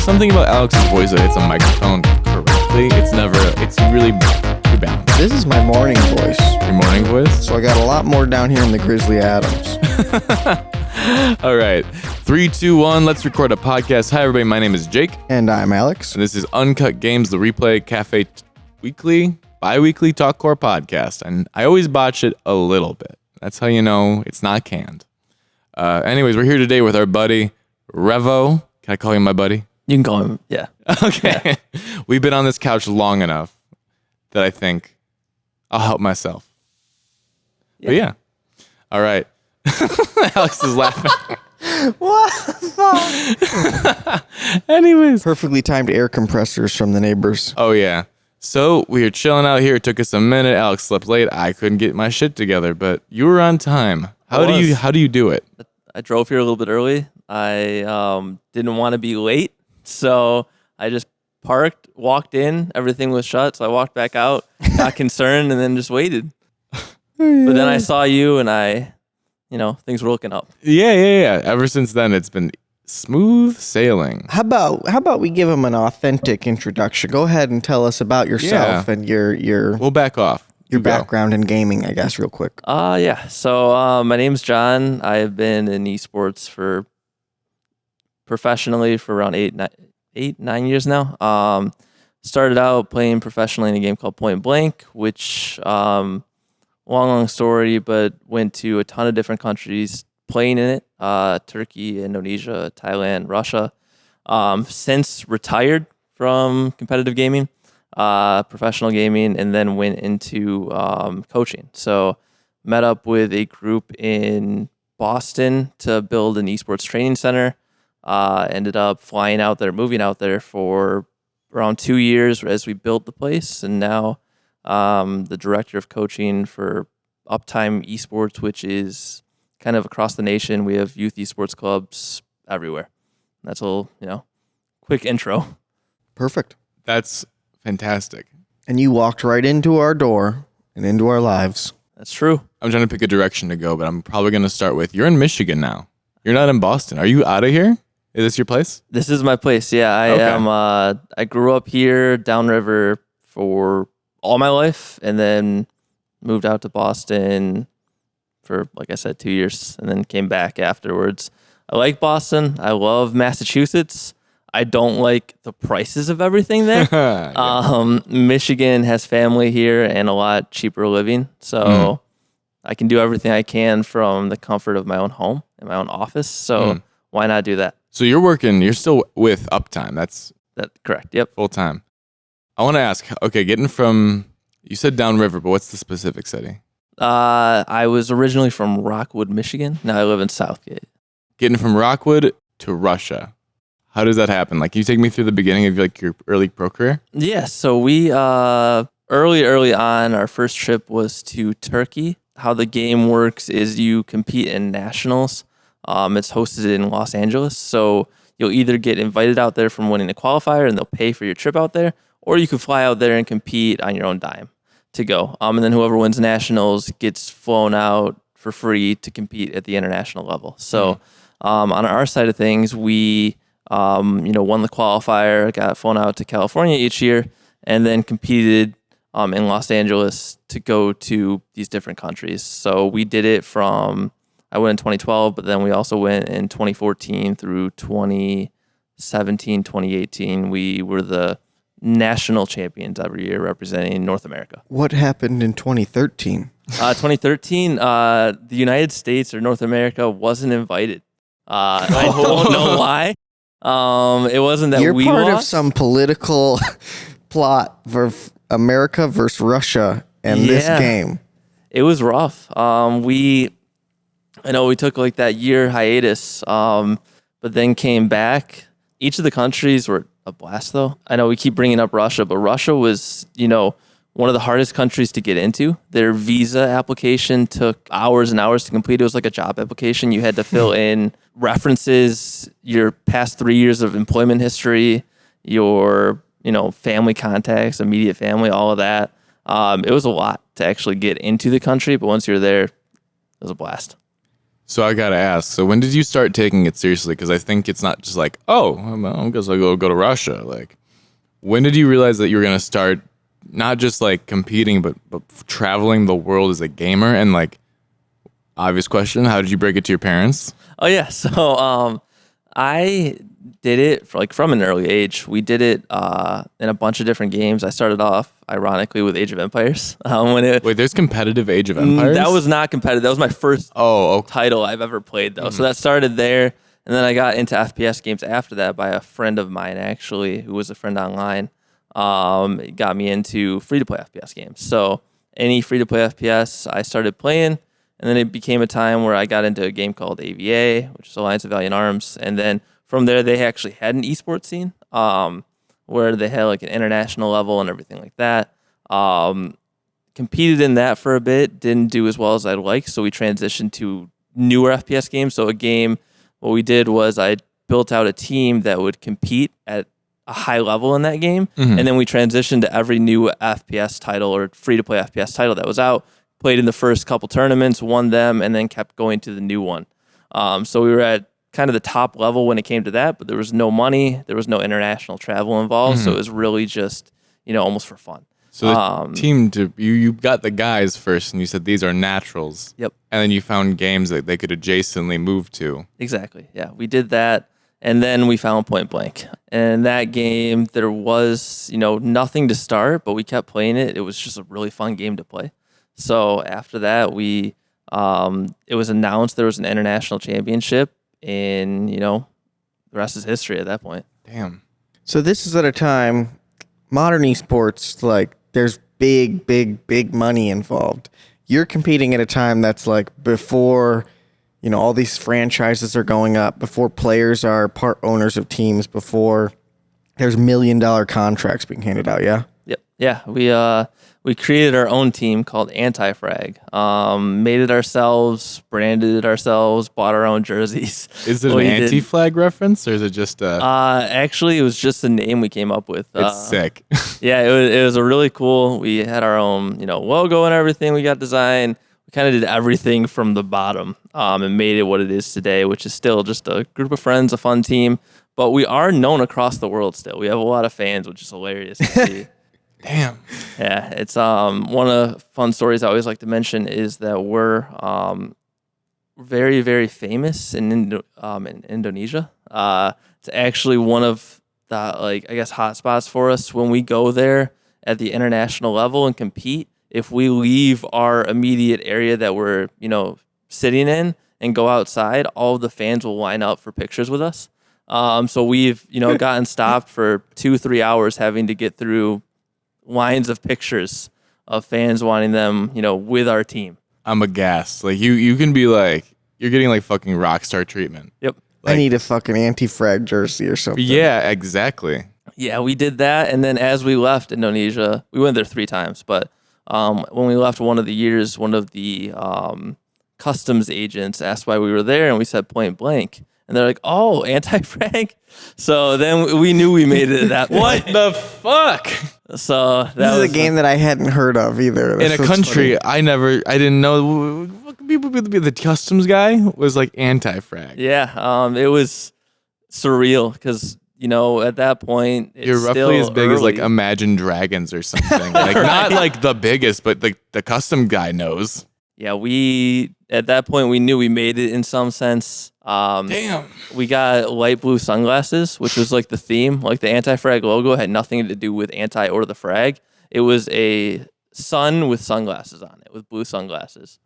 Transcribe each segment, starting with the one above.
something about Alex's voice that hits a microphone correctly. It's really too balanced. This is my morning voice. Your morning voice? So I got a lot more down here in the Grizzly Adams. All right. 3, 2, 1. Let's record a podcast. Hi, everybody. My name is Jake. And I'm Alex. And this is Uncut Games, the Replay Cafe bi-weekly talkcore podcast. And I always botch it a little bit. That's how you know it's not canned. Anyways, we're here today with our buddy, Revo. Can I call you my buddy? You can call him, yeah. Okay. Yeah. We've been on this couch long enough that I think I'll help myself. Yeah. But yeah. All right. Alex is laughing. What the fuck? Anyways. Perfectly timed air compressors from the neighbors. Oh, yeah. So we were chilling out here. It took us a minute. Alex slept late. I couldn't get my shit together, but you were on time. How do you do it? I drove here a little bit early. I didn't want to be late, so I just parked, walked in. Everything was shut, so I walked back out, got concerned, and then just waited. But then I saw you, and things were looking up. Yeah. Ever since then, it's been smooth sailing. How about we give him an authentic introduction? Go ahead and tell us about yourself and your We'll back off. Your background in gaming, I guess, real quick. Yeah. So my name's John. I've been in esports professionally for around 9 years now. Started out playing professionally in a game called Pointbreak, which long story, but went to a ton of different countries playing in it. Turkey, Indonesia, Thailand, Russia. Since retired from competitive gaming, professional gaming, and then went into coaching. So met up with a group in Boston to build an esports training center. Ended up moving out there for around 2 years as we built the place. And now the director of coaching for Uptime Esports, which is kind of across the nation. We have youth esports clubs everywhere. That's a little, quick intro. Perfect. That's fantastic. And you walked right into our door and into our lives. That's true. I'm trying to pick a direction to go, but I'm probably going to start with, you're in Michigan now. You're not in Boston. Are you out of here? Is this your place? This is my place. Yeah, I am. I grew up here downriver for all my life, and then moved out to Boston for, like I said, 2 years, and then came back afterwards. I like Boston. I love Massachusetts. I don't like the prices of everything there. Yeah. Michigan has family here and a lot cheaper living, so I can do everything I can from the comfort of my own home and my own office. So why not do that? So you're still with Uptime. That's correct. Yep. Full time. I want to ask, okay, you said downriver, but what's the specific city? I was originally from Rockwood, Michigan. Now I live in Southgate. Getting from Rockwood to Russia. How does that happen? Like, can you take me through the beginning of your early pro career? Yeah, so we early on, our first trip was to Turkey. How the game works is you compete in nationals. It's hosted in Los Angeles, so you'll either get invited out there from winning a qualifier, and they'll pay for your trip out there, or you could fly out there and compete on your own dime to go. And then whoever wins nationals gets flown out for free to compete at the international level. So on our side of things, we won the qualifier, got flown out to California each year, and then competed in Los Angeles to go to these different countries. So we did it I went in 2012, but then we also went in 2014 through 2017, 2018. We were the national champions every year representing North America. What happened in 2013? 2013, the United States or North America wasn't invited. I don't know why. It wasn't that You're we part lost. of some political plot for America versus Russia and this game. It was rough. I know we took like that year hiatus, but then came back. Each of the countries were a blast, though. I know we keep bringing up Russia, but Russia was, one of the hardest countries to get into. Their visa application took hours and hours to complete. It was like a job application. You had to fill in references, your past 3 years of employment history, your, family contacts, immediate family, all of that. It was a lot to actually get into the country, but once you're there, it was a blast. So I gotta ask. So when did you start taking it seriously? Because I think it's not just like, oh, I guess I'll go to Russia. Like, when did you realize that you were gonna start not just like competing, but traveling the world as a gamer? And like, obvious question: how did you break it to your parents? Oh yeah, so I did it from an early age. We did it in a bunch of different games. I started off ironically with Age of Empires. Wait, there's competitive Age of Empires? That was not competitive. That was my first okay. title I've ever played though. So that started there, and then I got into FPS games after that by a friend of mine actually, who was a friend online. It got me into free to play FPS games. So any free to play FPS, I started playing. And then it became a time where I got into a game called AVA, which is Alliance of Valiant Arms. And then from there, they actually had an esports scene where they had like an international level and everything like that. Competed in that for a bit, didn't do as well as I'd like. So we transitioned to newer FPS games. So what we did was I built out a team that would compete at a high level in that game. And then we transitioned to every new FPS title or free-to-play FPS title that was out. Played in the first couple tournaments, won them, and then kept going to the new one. So we were at kind of the top level when it came to that, but there was no money, there was no international travel involved, so it was really just, almost for fun. So the team, you got the guys first, and you said these are naturals. Yep. And then you found games that they could adjacently move to. Exactly, yeah. We did that, and then we found Point Blank. And that game, there was, nothing to start, but we kept playing it. It was just a really fun game to play. So after that, it was announced there was an international championship, and the rest is history at that point. Damn. So this is at a time, modern esports, like there's big money involved. You're competing at a time that's like before, all these franchises are going up, before players are part owners of teams, before there's $1 million contracts being handed out. Yeah. Yep. Yeah. We created our own team called Anti-Frag. Made it ourselves, branded it ourselves, bought our own jerseys. Is it an anti-flag reference, or is it just a... Actually, it was just the name we came up with. It's sick. Yeah, it was a really cool... We had our own, logo and everything we got designed. We kind of did everything from the bottom and made it what it is today, which is still just a group of friends, a fun team. But we are known across the world still. We have a lot of fans, which is hilarious to see. Damn. Yeah, it's one of the fun stories I always like to mention is that we're very, very famous in Indonesia. It's actually one of the hot spots for us when we go there at the international level and compete. If we leave our immediate area that we're sitting in and go outside, all of the fans will line up for pictures with us. So we've gotten stopped for 2-3 hours having to get through lines of pictures of fans wanting them, with our team. I'm aghast. Like you can be like, you're getting like fucking rock star treatment. Yep. I need a fucking anti-frag jersey or something. Yeah, exactly. Yeah, we did that, and then as we left Indonesia, we went there 3 times. But when we left one of the years, one of the customs agents asked why we were there, and we said Point Blank. And they're like, oh, anti-frag? So then we knew we made it at that point. What the fuck? So this is a game that I hadn't heard of either. In a country I didn't know. People, the customs guy was like anti-frag. Yeah, it was surreal because, at that point, it's you're roughly still as big early. as like Imagine Dragons or something. Like Right. Not like the biggest, but like the custom guy knows. Yeah, at that point, we knew we made it in some sense. Damn. We got light blue sunglasses, which was like the theme. Like the anti-frag logo had nothing to do with anti or the frag. It was a sun with sunglasses on it, with blue sunglasses.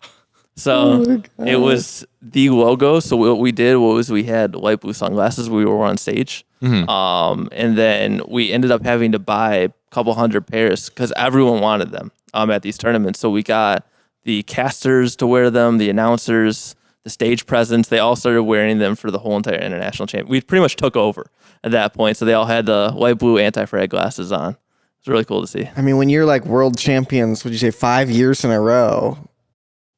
So it was the logo. So what we did was we had light blue sunglasses. We were on stage. And then we ended up having to buy a couple hundred pairs because everyone wanted them at these tournaments. So we got the casters to wear them, the announcers, the stage presence. They all started wearing them for the whole entire international champ. We pretty much took over at that point. So they all had the light blue anti-frag glasses on. It's really cool to see. I mean, when you're like world champions, would you say 5 years in a row?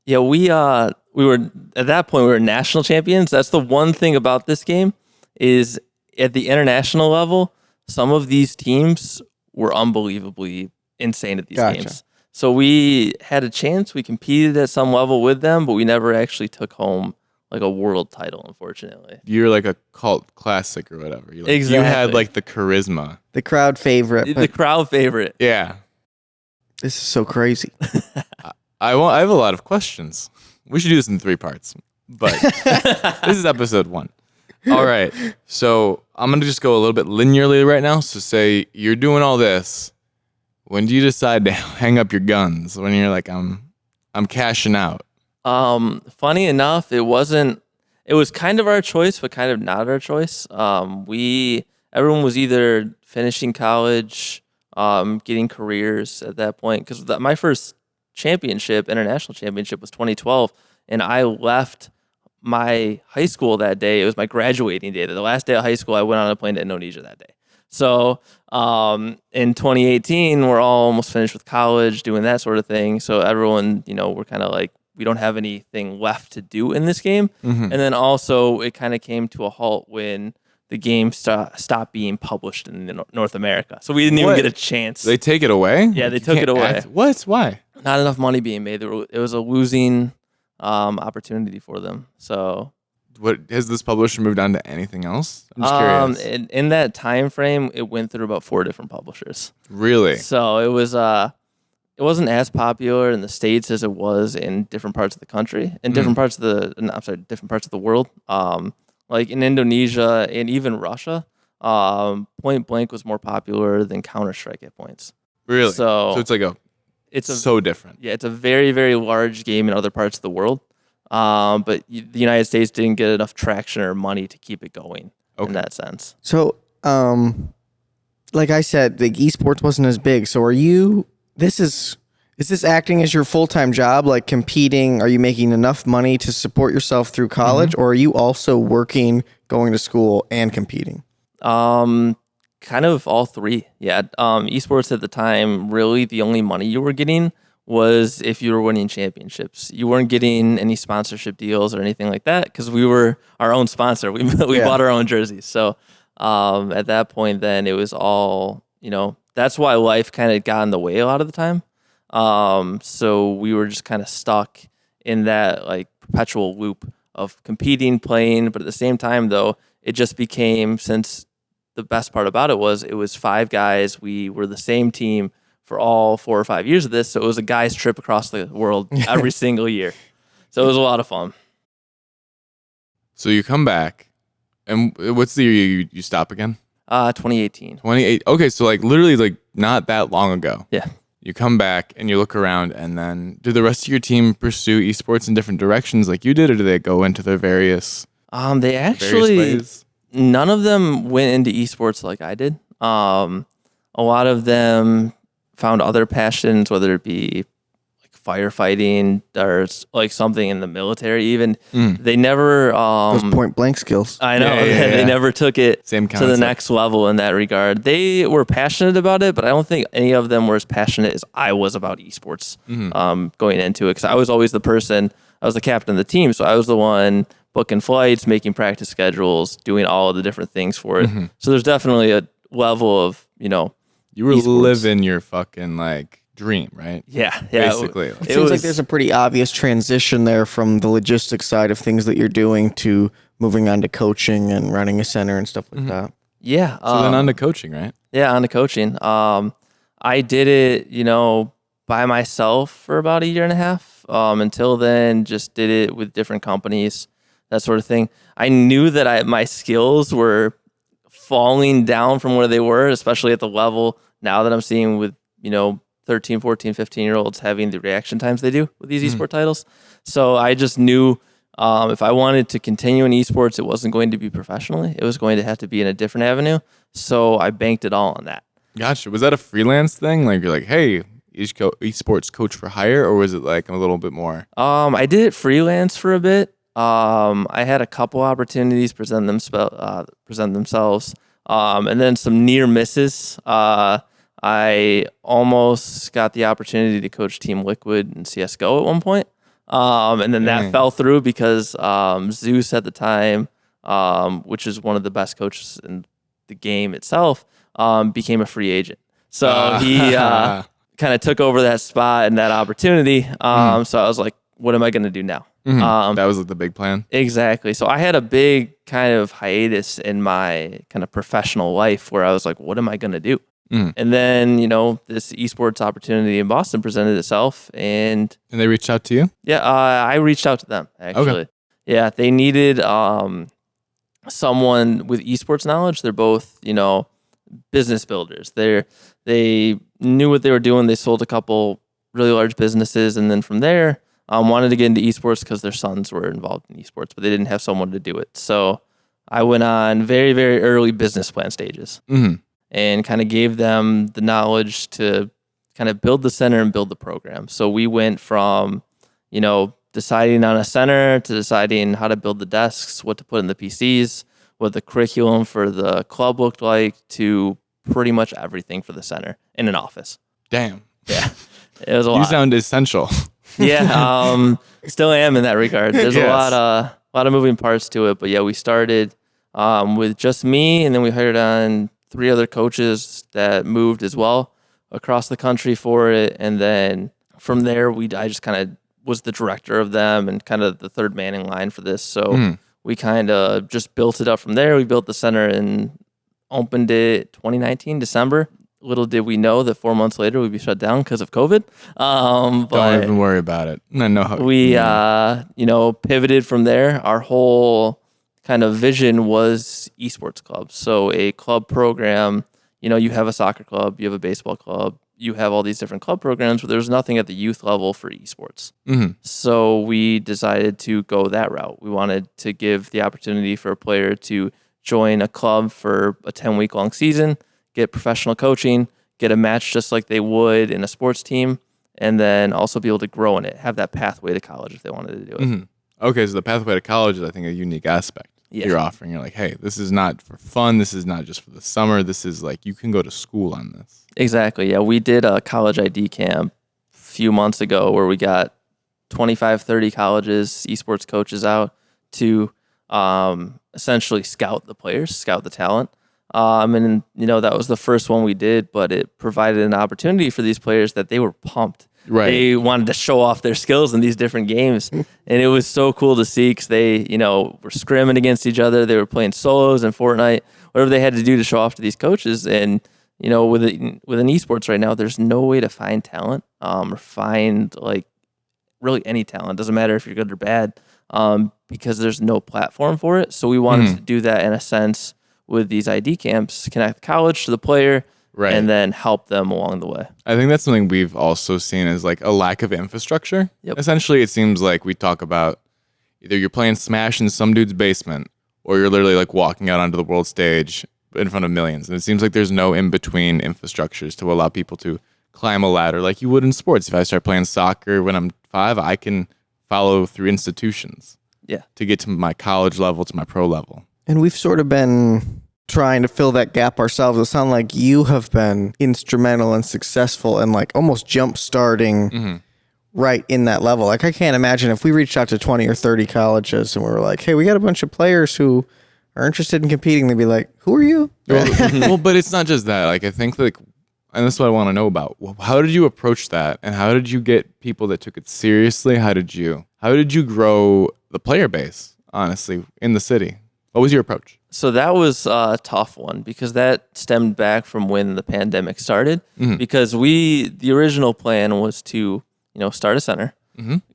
Yeah, we were at that point we were national champions. That's the one thing about this game is at the international level, some of these teams were unbelievably insane at these games. So we had a chance. We competed at some level with them, but we never actually took home like a world title, unfortunately. You're like a cult classic or whatever. You had Exactly. like the charisma. The crowd favorite. The But crowd favorite. Yeah. this is so crazy. I have a lot of questions. We should do this in 3 parts, but this is episode 1. All right. So I'm going to just go a little bit linearly right now. So say you're doing all this. When do you decide to hang up your guns? When you're like, I'm cashing out. Funny enough, it was kind of our choice, but kind of not our choice. Everyone was either finishing college, getting careers at that point. Because my first international championship was 2012. And I left my high school that day. It was my graduating day. The last day of high school, I went on a plane to Indonesia that day. So in 2018, we're all almost finished with college, doing that sort of thing. So everyone, we're kind of like, we don't have anything left to do in this game. Mm-hmm. And then also it kind of came to a halt when the game stopped being published in North America. So we didn't even get a chance. They take it away? Yeah, they took it away. What? Why? Not enough money being made. It was a losing opportunity for them. So What has this publisher moved on to anything else? I'm just curious. in that time frame, it went through about 4 different publishers. Really? So it wasn't as popular in the States as it was in different parts of the country, in different parts of the world. Like in Indonesia and even Russia, Point Blank was more popular than Counter-Strike at points. Really? So it's like so different. Yeah, it's a very, very large game in other parts of the world. But the United States didn't get enough traction or money to keep it going in that sense. So, like I said, the esports wasn't as big. So is this acting as your full-time job, like competing? Are you making enough money to support yourself through college, or are you also working, going to school, and competing? Kind of all 3. Yeah. Esports at the time, really the only money you were getting was if you were winning championships. You weren't getting any sponsorship deals or anything like that because we were our own sponsor. We bought our own jerseys. So at that point, then it was all, that's why life kind of got in the way a lot of the time. So we were just kind of stuck in that like perpetual loop of competing, playing, but at the same time though, it just became, since the best part about it was 5 guys. We were the same team for all 4 or 5 years of this. So it was a guy's trip across the world every single year. So it was a lot of fun. So you come back, and what's the year you stop again? 2018. 28. Okay, so like literally like not that long ago. Yeah. You come back and you look around, and then do the rest of your team pursue esports in different directions like you did, or do they go into their various They actually, ways? None of them went into esports like I did. A lot of them found other passions, whether it be like firefighting or like something in the military. Even they never Those point blank skills. I know Yeah. they never took it Same to the concept. next level in that regard. They were passionate about it, but I don't think any of them were as passionate as I was about esports going into it. Because I was always the person. I was the captain of the team, so I was the one booking flights, making practice schedules, doing all of the different things for it. So there's definitely a level of You were esports. living your fucking like dream, right? Yeah. Basically. It seems like there's a pretty obvious transition there from the logistics side of things that you're doing to moving on to coaching and running a center and stuff like that. Yeah. So then on to coaching, right? Yeah, on to coaching. I did it, by myself for about a year and a half. Until then, just did it with different companies, that sort of thing. I knew that my skills were falling down from where they were, especially at the level now that I'm seeing with, 13, 14, 15-year-olds having the reaction times they do with these esport titles. So I just knew if I wanted to continue in esports, it wasn't going to be professionally. It was going to have to be in a different avenue. So I banked it all on that. Gotcha. Was that a freelance thing? Like you're like, hey, esports coach for hire, or was it like a little bit more? I did it freelance for a bit. I had a couple opportunities present themselves, and then some near misses. I almost got the opportunity to coach Team Liquid in CS:GO at one point, and then that fell through because Zeus at the time, which is one of the best coaches in the game itself, became a free agent. So he kind of took over that spot and that opportunity. So I was like, what am I going to do now? That was like the big plan. Exactly. So I had a big kind of hiatus in my kind of professional life where I was like, what am I going to do? And then, this esports opportunity in Boston presented itself. And they reached out to you? Yeah, I reached out to them, actually. Okay. Yeah, they needed someone with esports knowledge. They're both, business builders. They knew what they were doing. They sold a couple really large businesses. And then from there, wanted to get into esports because their sons were involved in esports, but they didn't have someone to do it. So I went on very, very early business plan stages and kind of gave them the knowledge to kind of build the center and build the program. So we went from, deciding on a center to deciding how to build the desks, what to put in the PCs, what the curriculum for the club looked like, to pretty much everything for the center in an office. Damn. Yeah. It was a lot. You sound essential. Yeah. Still am in that regard. There's a lot of moving parts to it. But yeah, we started with just me, and then we hired on 3 other coaches that moved as well across the country for it. And then from there, I just kind of was the director of them and kind of the third man in line for this. So we kind of just built it up from there. We built the center and opened it 2019, December. Little did we know that 4 months later we'd be shut down because of COVID. But don't even worry about it. I know how we, pivoted from there. Our whole kind of vision was esports clubs. So a club program, you have a soccer club, you have a baseball club, you have all these different club programs, but there's nothing at the youth level for esports. So we decided to go that route. We wanted to give the opportunity for a player to join a club for a 10-week-long season, get professional coaching, get a match just like they would in a sports team, and then also be able to grow in it, have that pathway to college if they wanted to do it. Okay, so the pathway to college is, I think, a unique aspect you're offering. You're like, hey, this is not for fun. This is not just for the summer. This is like, you can go to school on this. Exactly, yeah. We did a college ID camp a few months ago where we got 25, 30 colleges, esports coaches out to essentially scout the players, scout the talent. And that was the first one we did, but it provided an opportunity for these players that they were pumped. Right. They wanted to show off their skills in these different games. And it was so cool to see because they, were scrimming against each other. They were playing solos in Fortnite, whatever they had to do to show off to these coaches. And, with an esports right now, there's no way to find talent or find like really any talent. Doesn't matter if you're good or bad because there's no platform for it. So we wanted to do that in a sense with these ID camps, connect college to the player, and then help them along the way. I think that's something we've also seen as like a lack of infrastructure. Essentially, it seems like we talk about either you're playing Smash in some dude's basement or you're literally like walking out onto the world stage in front of millions. And it seems like there's no in-between infrastructures to allow people to climb a ladder like you would in sports. If I start playing soccer when I'm 5, I can follow through institutions to get to my college level, to my pro level. And we've sort of been trying to fill that gap ourselves. It sounds like you have been instrumental and successful and like almost jump starting right in that level. Like I can't imagine if we reached out to 20 or 30 colleges and we were like, hey, we got a bunch of players who are interested in competing. They'd be like, who are you? Well, but it's not just that. Like I think like, and that's what I want to know about. Well, how did you approach that? And how did you get people that took it seriously? How did you grow the player base, honestly, in the city? What was your approach? So that was a tough one because that stemmed back from when the pandemic started. Because the original plan was to, start a center,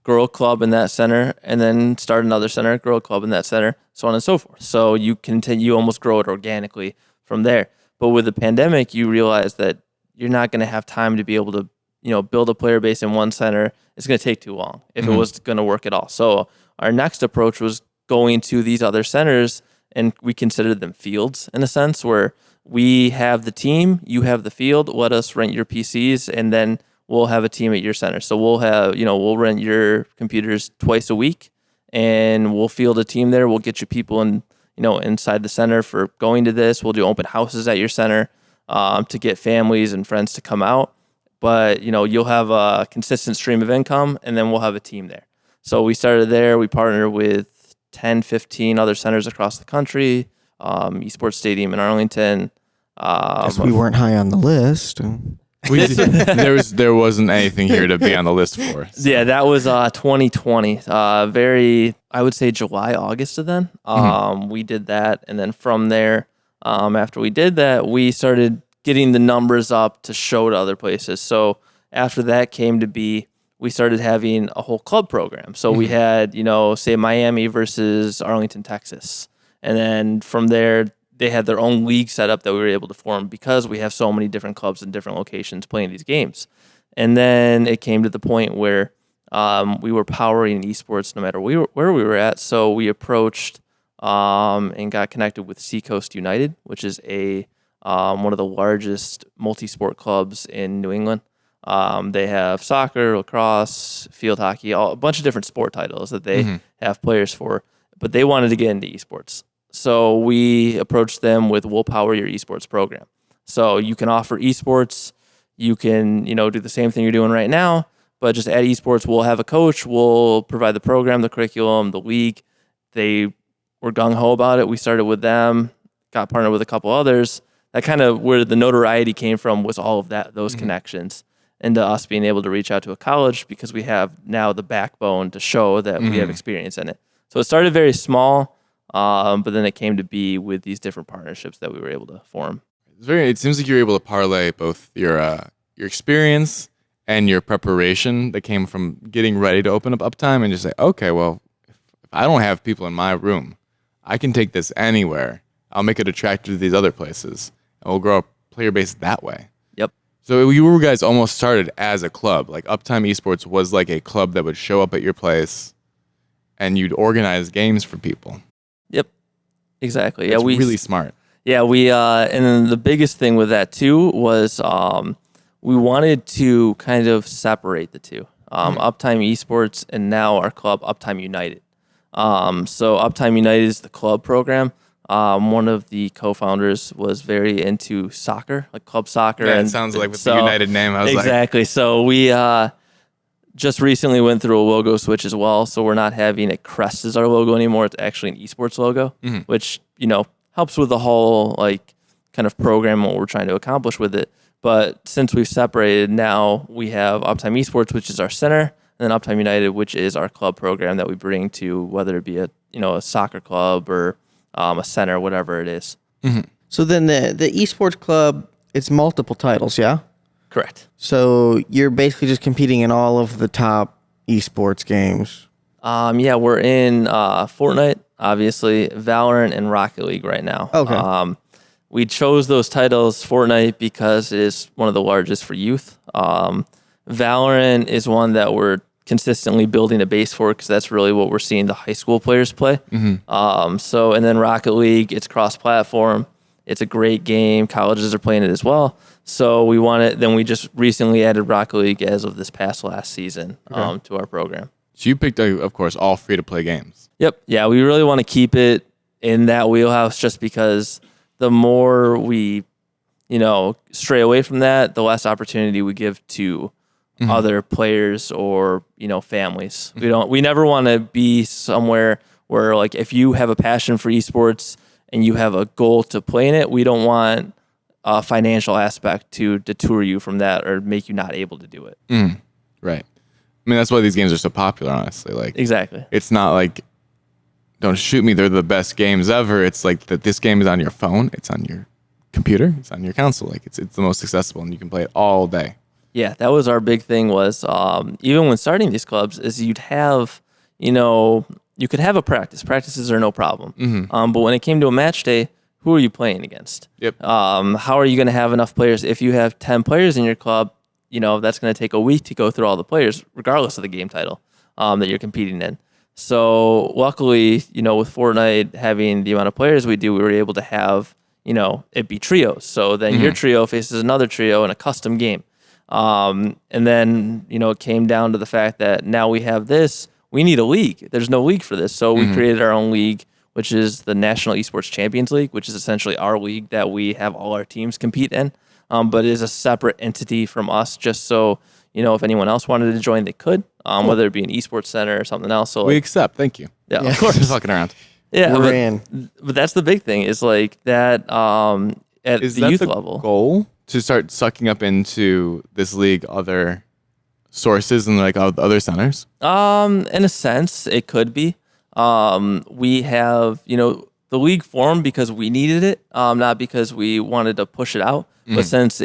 grow a club in that center, and then start another center, grow a club in that center, so on and so forth. So you almost grow it organically from there. But with the pandemic, you realize that you're not going to have time to be able to, build a player base in one center. It's going to take too long if it was going to work at all. So our next approach was going to these other centers, and we considered them fields in a sense where we have the team, you have the field, let us rent your PCs, and then we'll have a team at your center. So we'll have, we'll rent your computers twice a week and we'll field a team there. We'll get you people in, inside the center for going to this. We'll do open houses at your center to get families and friends to come out. But, you'll have a consistent stream of income and then we'll have a team there. So we started there. We partnered with 10, 15 other centers across the country, esports stadium in Arlington. Guess we weren't high on the list. There wasn't anything here to be on the list for. So. Yeah, that was 2020. I would say July, August of then. We did that, and then from there, after we did that, we started getting the numbers up to show to other places. So after that came to be, we started having a whole club program. So we had, say Miami versus Arlington, Texas, and then from there, they had their own league set up that we were able to form because we have so many different clubs in different locations playing these games. And then it came to the point where we were powering esports no matter where we were at. So we approached and got connected with Seacoast United, which is one of the largest multi-sport clubs in New England. They have soccer, lacrosse, field hockey, a bunch of different sport titles that they have players for, but they wanted to get into esports. So we approached them with, we'll power your esports program. So you can offer esports, you can, do the same thing you're doing right now, but just add esports. We'll have a coach, we'll provide the program, the curriculum, the league. They were gung-ho about it. We started with them, got partnered with a couple others. That kind of where the notoriety came from was all of those connections, and to us being able to reach out to a college because we have now the backbone to show that we have experience in it. So it started very small. But then it came to be with these different partnerships that we were able to form. It seems like you're able to parlay both your experience and your preparation that came from getting ready to open up Uptime and just say, okay, well, if I don't have people in my room, I can take this anywhere. I'll make it attractive to these other places, and we'll grow a player base that way. Yep. So you guys almost started as a club. Like Uptime Esports was like a club that would show up at your place, and you'd organize games for people. Yep, exactly. It's really smart. Yeah, and then the biggest thing with that too was we wanted to kind of separate the two. Uptime Esports and now our club, Uptime United. So Uptime United is the club program. One of the co-founders was very into soccer, like club soccer. Yeah, it sounds like with the United name. I was exactly. So we just recently went through a logo switch as well. So we're not having a crest as our logo anymore. It's actually an esports logo, which, helps with the whole kind of program, what we're trying to accomplish with it. But since we've separated, now we have Uptime Esports, which is our center, and then Uptime United, which is our club program that we bring to whether it be a soccer club or a center, whatever it is. So then the esports club, it's multiple titles, yeah? Correct. So you're basically just competing in all of the top esports games. Yeah, we're in Fortnite, obviously, Valorant, and Rocket League right now. Okay. We chose those titles, Fortnite, because it is one of the largest for youth. Valorant is one that we're consistently building a base for because that's really what we're seeing the high school players play. And then Rocket League, it's cross-platform. It's a great game. Colleges are playing it as well. So we want it. Then we just recently added Rocket League as of this last season to our program. So you picked, of course, all free-to-play games. Yep. Yeah, we really want to keep it in that wheelhouse just because the more we, stray away from that, the less opportunity we give to other players or, families. We never want to be somewhere where if you have a passion for esports and you have a goal to play in it, we don't want a financial aspect to deter you from that or make you not able to do it. Right. I mean, that's why these games are so popular, honestly. Exactly. It's not don't shoot me, they're the best games ever. It's that this game is on your phone, it's on your computer, it's on your console. It's the most accessible, and you can play it all day. Yeah, that was our big thing was even when starting these clubs is you'd have, you could have a practice. Practices are no problem. But when it came to a match day, who are you playing against? Yep. How are you going to have enough players? If you have 10 players in your club, that's going to take a week to go through all the players, regardless of the game title that you're competing in. So luckily, with Fortnite having the amount of players we do, we were able to have, it be trios. So then your trio faces another trio in a custom game. And then, it came down to the fact that now we have this, we need a league. There's no league for this. So we created our own league, which is the National Esports Champions League, which is essentially our league that we have all our teams compete in. But it is a separate entity from us, just so, if anyone else wanted to join, they could, whether it be an esports center or something else. So we accept. Thank you. Yeah, of course. Just fucking around. Yeah, We're in. But that's the big thing is that at Is the that youth the level. goal to start sucking up into this league other sources and like other centers? In a sense, it could be. We have, the league formed because we needed it, not because we wanted to push it out. But since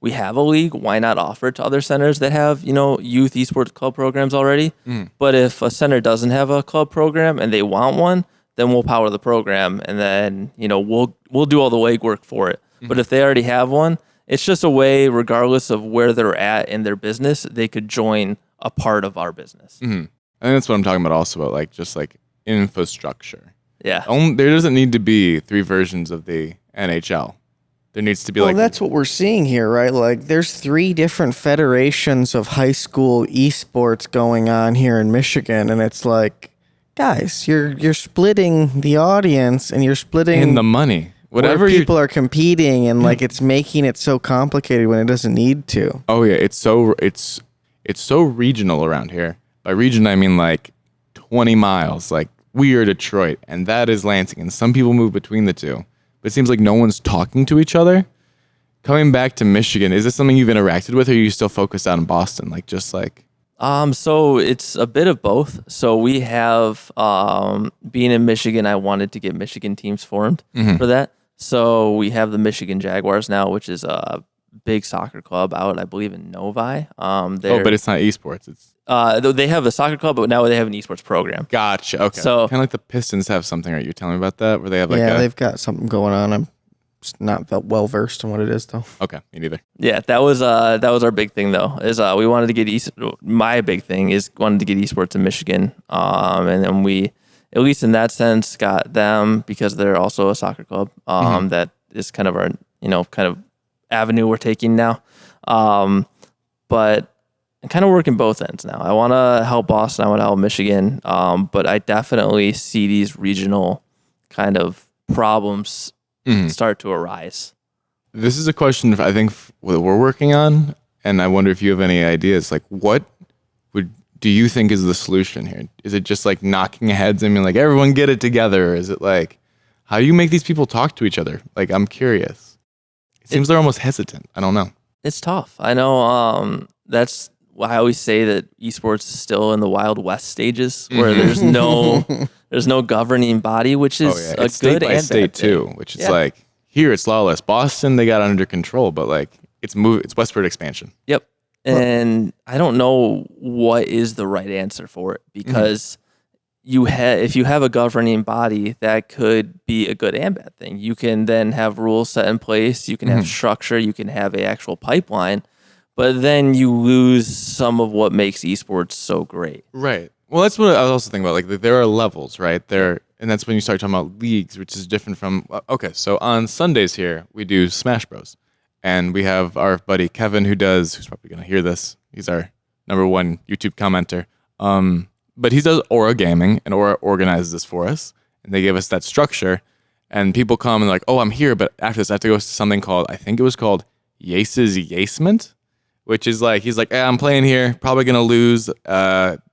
we have a league, why not offer it to other centers that have, youth esports club programs already? But if a center doesn't have a club program and they want one, then we'll power the program, and then we'll do all the legwork for it. But if they already have one, it's just a way, regardless of where they're at in their business, they could join a part of our business. And that's what I'm talking about also, about like just like infrastructure. Yeah. There doesn't need to be 3 versions of the NHL. There needs to be Well, that's what we're seeing here, right? Like, there's 3 different federations of high school esports going on here in Michigan, and it's like, guys, you're splitting the audience and you're splitting in the money. Whatever people are competing, and like it's making it so complicated when it doesn't need to. Oh yeah, it's so regional around here. By region, I mean like 20 miles. Like, we are Detroit, and that is Lansing, and some people move between the two. But it seems like no one's talking to each other. Coming back to Michigan, is this something you've interacted with, or are you still focused out in Boston? Like, just like... So it's a bit of both. So we have, being in Michigan, I wanted to get Michigan teams formed for that. So we have the Michigan Jaguars now, which is a big soccer club out, I believe, in Novi. But it's not esports. It's they have a soccer club, but now they have an esports program. Gotcha. Okay. So kind of like the Pistons have something, right? You're telling me about that, where they have like they've got something going on. I'm just not well versed in what it is, though. Okay, me neither. Yeah, that was our big thing though. Is we wanted to get my big thing is wanted to get esports in Michigan, and then we, at least in that sense, got them because they're also a soccer club. That is kind of our kind of avenue we're taking now. But I'm kind of working both ends now. I want to help Boston. I want to help Michigan. But I definitely see these regional kind of problems start to arise. This is a question I think we're working on, and I wonder if you have any ideas. Like, what do you think is the solution here? Is it just like knocking heads and being like, everyone get it together? Or is it like, how do you make these people talk to each other? Like, I'm curious. It seems they're almost hesitant. I don't know. It's tough. I know. That's why I always say that esports is still in the Wild West stages, where there's no governing body, which is a it's good state by and state bad too, thing. which is like, here it's lawless. Boston, they got it under control, but like it's westward expansion. Yep. And I don't know what is the right answer for it, because if you have a governing body, that could be a good and bad thing. You can then have rules set in place. You can have structure. You can have an actual pipeline, but then you lose some of what makes esports so great. Right. Well, that's what I was also thinking about. Like, there are levels, right? And that's when you start talking about leagues, which is different from. Okay, so on Sundays here we do Smash Bros, and we have our buddy Kevin who's probably gonna hear this. He's our #1 YouTube commenter. But he does Aura Gaming, and Aura organizes this for us, and they give us that structure. And people come and they're like, "Oh, I'm here, but after this, I have to go to something called, I think it was called Yace's Yacement," which is like, he's like, I'm playing here, probably gonna lose.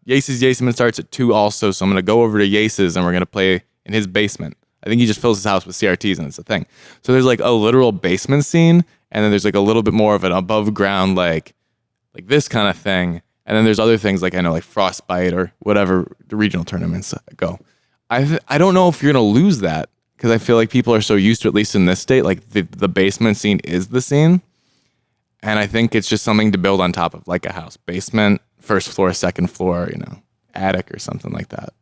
Yace's Yacement starts at 2 also, so I'm gonna go over to Yace's and we're gonna play in his basement. I think he just fills his house with CRTs, and it's a thing. So there's like a literal basement scene, and then there's like a little bit more of an above ground, like this kind of thing. And then there's other things like, I know, like Frostbite or whatever the regional tournaments go. I don't know if you're going to lose that, because I feel like people are so used to, at least in this state, like the basement scene is the scene. And I think it's just something to build on top of, like a house. Basement, first floor, second floor, attic or something like that.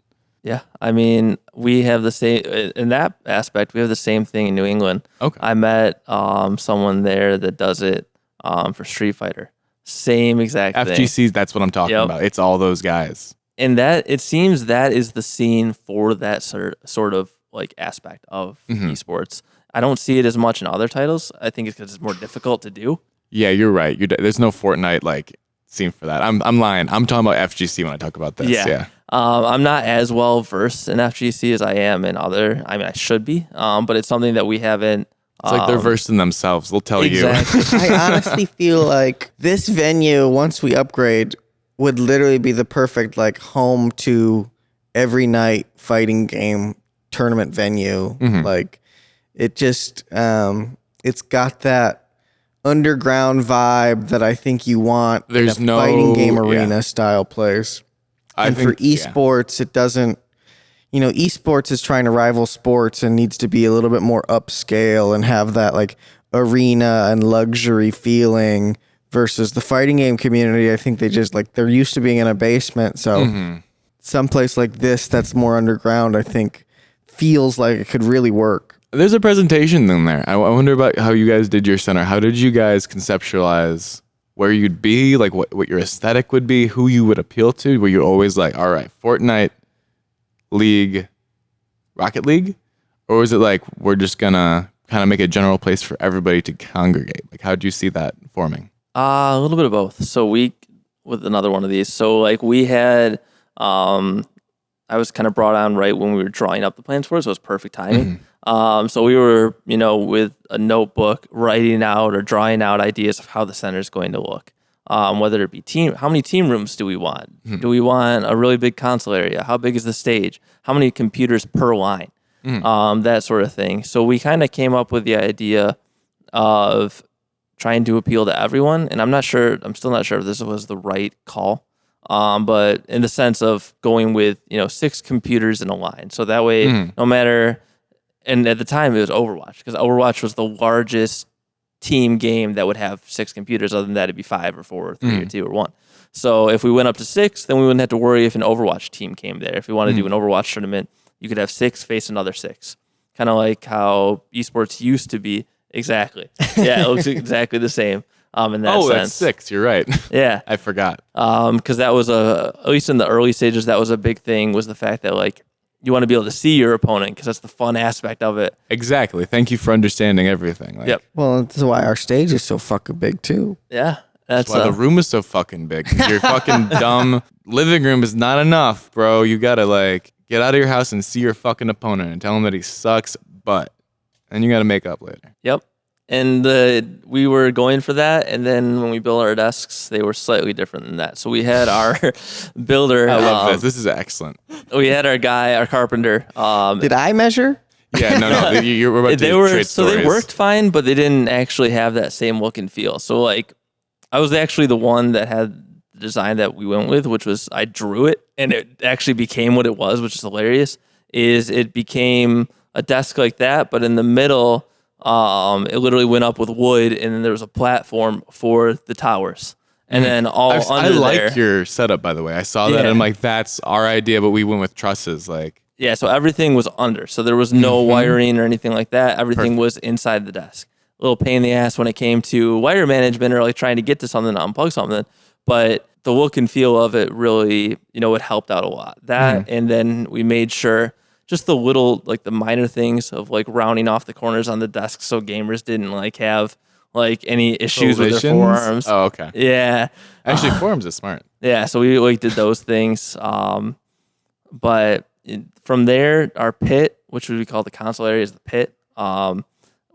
Yeah, I mean, we have the same, in that aspect, we have the same thing in New England. Okay. I met someone there that does it for Street Fighter. Same exact thing. FGCs, that's what I'm talking about. It's all those guys. And it seems that is the scene for that sort of like aspect of esports. I don't see it as much in other titles. I think it's because it's more difficult to do. Yeah, you're right. There's no Fortnite like scene for that. I'm lying. I'm talking about FGC when I talk about this. Yeah. I'm not as well versed in FGC as I am in other. I mean, I should be, but it's something that we haven't. It's like they're versed in themselves. They'll tell exactly. you. I honestly feel like this venue, once we upgrade, would literally be the perfect like home to every night fighting game tournament venue. Like, it just it's got that underground vibe that I think you want There's in a no fighting game arena style place. I And think, for esports, it doesn't. Esports is trying to rival sports and needs to be a little bit more upscale and have that like arena and luxury feeling versus the fighting game community. I think they just like they're used to being in a basement. So someplace like this that's more underground, I think feels like it could really work. There's a presentation in there. I wonder about how you guys did your center. How did you guys conceptualize where you'd be, like what your aesthetic would be, who you would appeal to? Were you always like, all right, Fortnite, League, Rocket League? Or was it like, we're just gonna kind of make a general place for everybody to congregate? Like, how did you see that forming? A little bit of both. So with another one of these. So like we had, I was kind of brought on right when we were drawing up the plans for it, so it was perfect timing. So we were, with a notebook writing out or drawing out ideas of how the center is going to look. Whether it be how many team rooms do we want? Do we want a really big console area? How big is the stage? How many computers per line? That sort of thing. So we kind of came up with the idea of trying to appeal to everyone. And I'm still not sure if this was the right call. But in the sense of going with, 6 computers in a line. So that way, no matter, and at the time it was Overwatch, because Overwatch was the largest team game that would have 6 computers. Other than that, it'd be 5 or 4 or 3 or 2 or 1. So if we went up to 6, then we wouldn't have to worry if an Overwatch team came there. If we wanted to do an Overwatch tournament, you could have 6 face another 6. Kind of like how esports used to be. Exactly. Yeah, it looks exactly the same. In that sense. That's 6. You're right. Yeah. I forgot. Because that was at least in the early stages, that was a big thing, was the fact that like you want to be able to see your opponent because that's the fun aspect of it. Exactly. Thank you for understanding everything. Like, Yep. Well, that's why our stage is so fucking big too. Yeah. That's why the room is so fucking big. 'Cause your fucking dumb living room is not enough, bro. You gotta like get out of your house and see your fucking opponent and tell him that he sucks butt. And you gotta make up later. Yep. And we were going for that, and then when we built our desks, they were slightly different than that. So we had our builder. I love this. This is excellent. We had our guy, our carpenter. Did I measure? Yeah, no. You were about to trade stories. They worked fine, but they didn't actually have that same look and feel. So like, I was actually the one that had the design that we went with, which was I drew it, and it actually became what it was, which is hilarious. It became a desk like that, but in the middle. It literally went up with wood, and then there was a platform for the towers, and then I like your setup, by the way. I saw that, and I'm like, that's our idea, but we went with trusses, like. Yeah, so everything was under, so there was no wiring or anything like that. Everything was inside the desk. A little pain in the ass when it came to wire management or like trying to get to something to unplug something, but the look and feel of it really, it helped out a lot. That, and then we made sure. Just the little, like the minor things of like rounding off the corners on the desk so gamers didn't like have like any issues with their forearms. Oh, okay. Yeah. Actually, forearms is smart. Yeah, so we like did those things. But from there, our pit, which we call the console area, is the pit.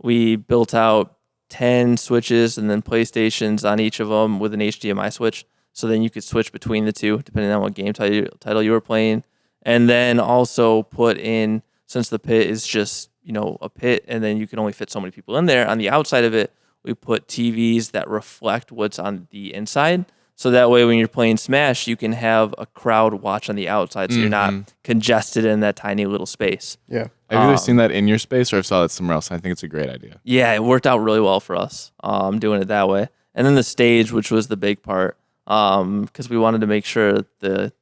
We built out 10 switches and then PlayStations on each of them with an HDMI switch. So then you could switch between the two depending on what game title you were playing. And then also put in, since the pit is just, a pit, and then you can only fit so many people in there, on the outside of it, we put TVs that reflect what's on the inside. So that way when you're playing Smash, you can have a crowd watch on the outside so you're not congested in that tiny little space. Yeah. Have you ever seen that in your space, or have saw that somewhere else? I think it's a great idea. Yeah, it worked out really well for us doing it that way. And then the stage, which was the big part. Because we wanted to make sure the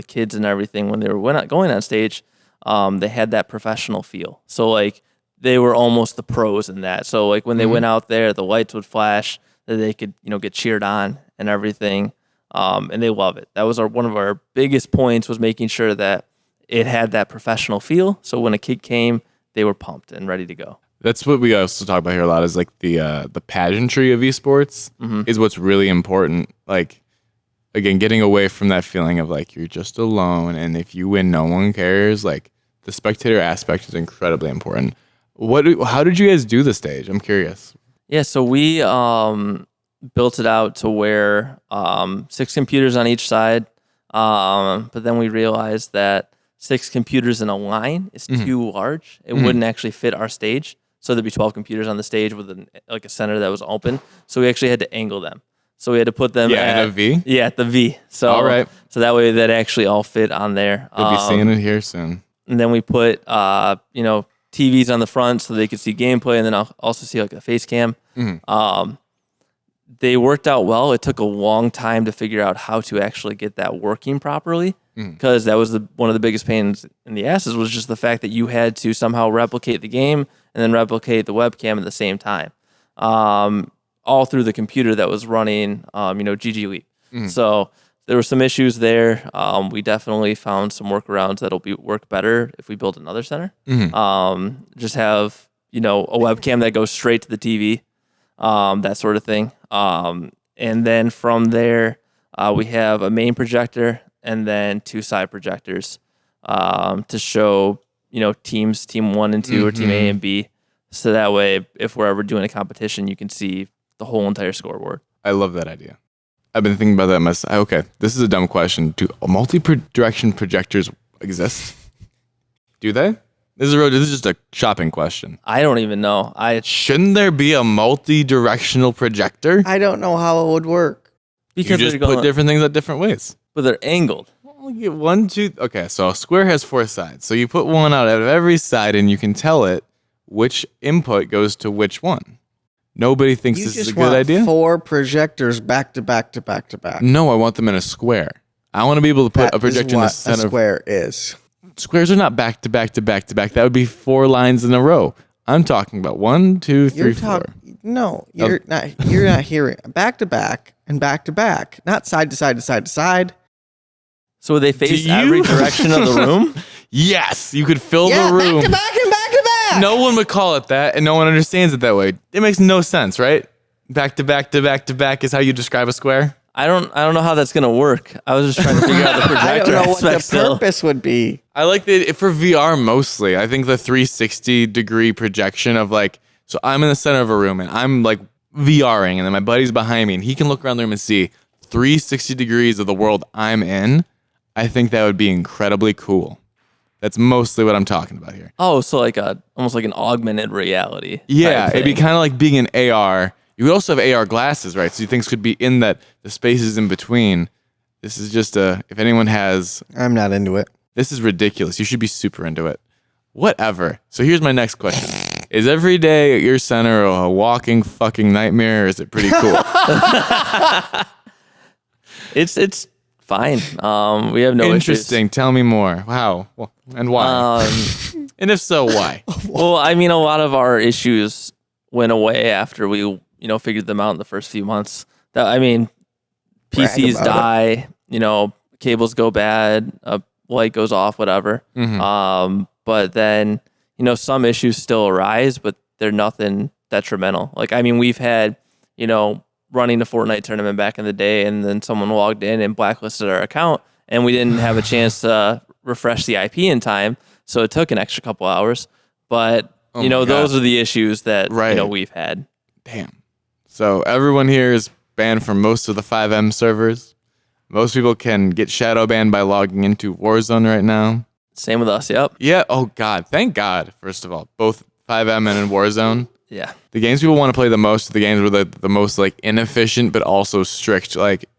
kids and everything when they were going on stage, they had that professional feel. So like they were almost the pros in that. So like when they went out there, the lights would flash, that they could get cheered on and everything, and they love it. That was one of our biggest points, was making sure that it had that professional feel. So when a kid came, they were pumped and ready to go. That's what we also talk about here a lot, is like the pageantry of esports is what's really important. Like. Again, getting away from that feeling of like you're just alone, and if you win, no one cares. Like the spectator aspect is incredibly important. How did you guys do the stage? I'm curious. Yeah, so we built it out to where 6 computers on each side, but then we realized that 6 computers in a line is too large. It wouldn't actually fit our stage. So there'd be 12 computers on the stage with a center that was open. So we actually had to angle them. So we had to put them in a V? Yeah, at the V. So, all right. So that way that actually all fit on there. You'll be seeing it here soon. And then we put, TVs on the front so they could see gameplay, and then I'll also see like a face cam. They worked out well. It took a long time to figure out how to actually get that working properly, because that was one of the biggest pains in the asses, was just the fact that you had to somehow replicate the game and then replicate the webcam at the same time, all through the computer that was running, GG Leap. So there were some issues there. We definitely found some workarounds that'll work better if we build another center. Just have, a webcam that goes straight to the TV, that sort of thing. And then from there, we have a main projector and then 2 side projectors to show, teams, team 1 and 2 or team A and B. So that way, if we're ever doing a competition, you can see the whole entire scoreboard. I love that idea. I've been thinking about that myself. Okay, this is a dumb question. Do multi-direction projectors exist? Do they? This is just a shopping question. I don't even know. Shouldn't there be a multi-directional projector? I don't know how it would work. Because you just put different things at different ways. But they're angled. Well, you get 1, 2. Okay, so a square has 4 sides. So you put one out of every side, and you can tell it which input goes to which one. Nobody thinks this is a good idea? 4 projectors back to back to back to back. No, I want them in a square. I want to be able to put a projector in the center. A square is. Squares are not back to back to back to back. That would be 4 lines in a row. I'm talking about 1, 2, 3, 4. No, you're not. You're not hearing back to back and back to back, not side to side to side to side. So would they face every direction of the room? Yes, you could fill the room. Back to back and back to back. No one would call it that, and no one understands it that way. It makes no sense, right? Back to back to back to back is how you describe a square. I don't know how that's gonna work. I was just trying to figure out the projector I don't know what aspect the purpose would be. I like it for VR mostly. I think the 360-degree projection of so I'm in the center of a room and I'm VRing, and then my buddy's behind me, and he can look around the room and see 360 degrees of the world I'm in. I think that would be incredibly cool. That's mostly what I'm talking about here. Oh, so almost like an augmented reality. Yeah, it'd be kind of like being in AR. You would also have AR glasses, right? So things could be in the spaces in between. This is just if anyone has... I'm not into it. This is ridiculous. You should be super into it. Whatever. So here's my next question. Is every day at your center a walking fucking nightmare, or is it pretty cool? It's fine. We have no Interesting. issues. Tell me more. Wow. Well, and why? And if so, why? Well, I mean, a lot of our issues went away after we, figured them out in the first few months. PCs die, cables go bad, a light goes off, whatever. But then, some issues still arise, but they're nothing detrimental. We've had, running a Fortnite tournament back in the day, and then someone logged in and blacklisted our account, and we didn't have a chance to refresh the IP in time, so it took an extra couple hours. But those are the issues that we've had. Damn. So everyone here is banned from most of the 5M servers. Most people can get shadow banned by logging into Warzone right now. Same with us. Yep. Yeah. Oh God. Thank God. First of all, both 5M and in Warzone. Yeah. The games people want to play the most are the games with the most inefficient but also strict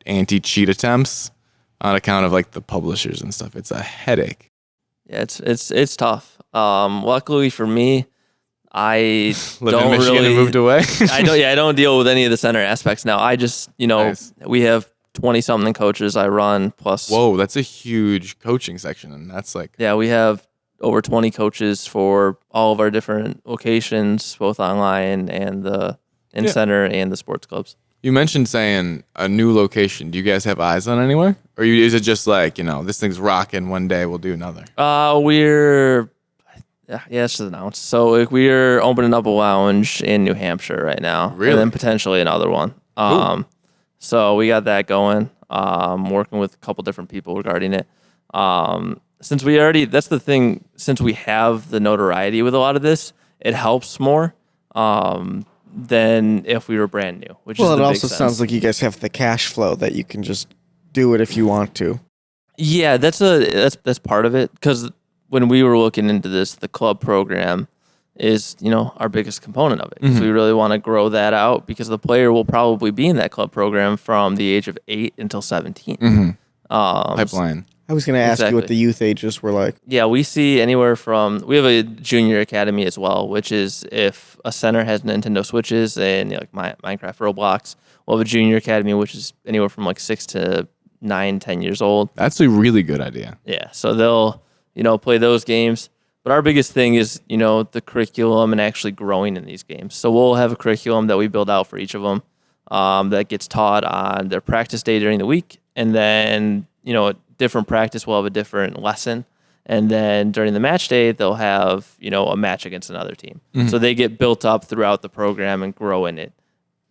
anti-cheat attempts on account of the publishers and stuff. It's a headache. Yeah, it's tough. Luckily for me, I lived in Michigan and moved away. I don't deal with any of the center aspects now. I just Nice. We have 20-something coaches I run plus. Whoa, that's a huge coaching section, and that's Yeah, we have over 20 coaches for all of our different locations, both online and the in-center and the sports clubs. You mentioned saying a new location. Do you guys have eyes on anywhere? Or is it just this thing's rocking, one day we'll do another? It's just announced. So we're opening up a lounge in New Hampshire right now. Really? And then potentially another one. So we got that going. Working with a couple different people regarding it. Since that's the thing, since we have the notoriety with a lot of this, it helps more than if we were brand new, which is the big it also sense. sounds like you guys have the cash flow that you can just do it if you want to. Yeah, that's part of it, because when we were looking into this, the club program is, our biggest component of it. Because we really want to grow that out because the player will probably be in that club program from the age of 8 until 17. Pipeline. I was going to ask you what the youth ages were like. Yeah, we see anywhere from, we have a junior academy as well, which is if a center has Nintendo Switches and like Minecraft, Roblox, we'll have a junior academy, which is anywhere from like 6 to 9, 10 years old. That's a really good idea. Yeah, so they'll, play those games. But our biggest thing is, the curriculum and actually growing in these games. So we'll have a curriculum that we build out for each of them that gets taught on their practice day during the week. And then, a different practice will have a different lesson. And then during the match day, they'll have, a match against another team. So they get built up throughout the program and grow in it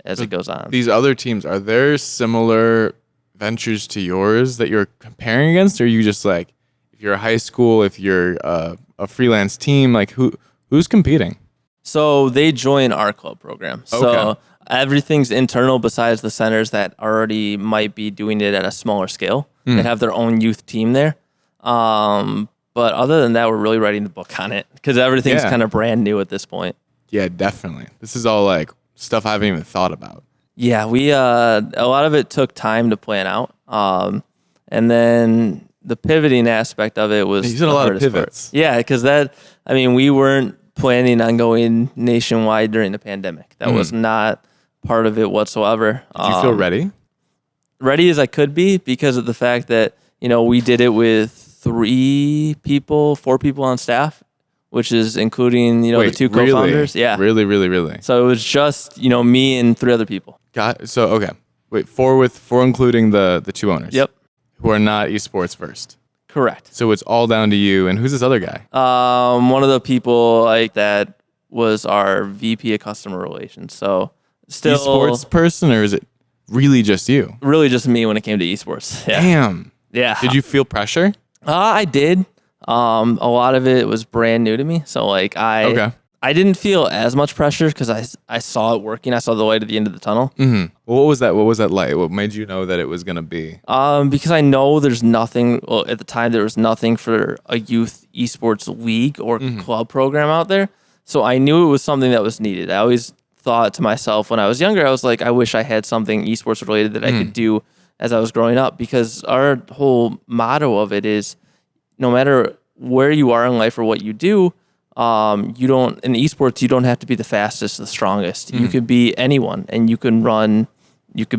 as it goes on. These other teams, are there similar ventures to yours that you're comparing against? Or are you just like, if you're a high school, if you're a freelance team, like who's competing? So they join our club program. So everything's internal besides the centers that already might be doing it at a smaller scale. They have their own youth team there. But other than that, we're really writing the book on it because everything's kind of brand new at this point. Yeah, definitely. This is all like stuff I haven't even thought about. Yeah, we a lot of it took time to plan out. And then the pivoting aspect of it was you did a lot of pivots. Yeah, because we weren't planning on going nationwide during the pandemic. That was not part of it whatsoever. Do you feel ready? Ready as I could be because of the fact that, we did it with 4 people on staff, which is including, the 2 co-founders. Really? Yeah. Really? So it was just, me and 3 other people. Okay. Wait, 4 including the 2 owners. Yep. Who are not esports versed. Correct. So it's all down to you. And who's this other guy? One of the people like that was our VP of customer relations. So still Esports person, or is it really just you? Really just me when it came to esports. Yeah. Damn. Yeah. Did you feel pressure? I did. A lot of it was brand new to me. So like I didn't feel as much pressure because I saw it working. I saw the light at the end of the tunnel. Well, what was that? What was that light? What made you know that it was going to be? Because I know there's nothing. Well, at the time there was nothing for a youth esports league or club program out there. So I knew it was something that was needed. I always thought to myself when I was younger, I was like, I wish I had something esports related that I could do as I was growing up. Because our whole motto of it is, no matter where you are in life or what you do, in esports, you don't have to be the fastest, the strongest. You could be anyone, and you could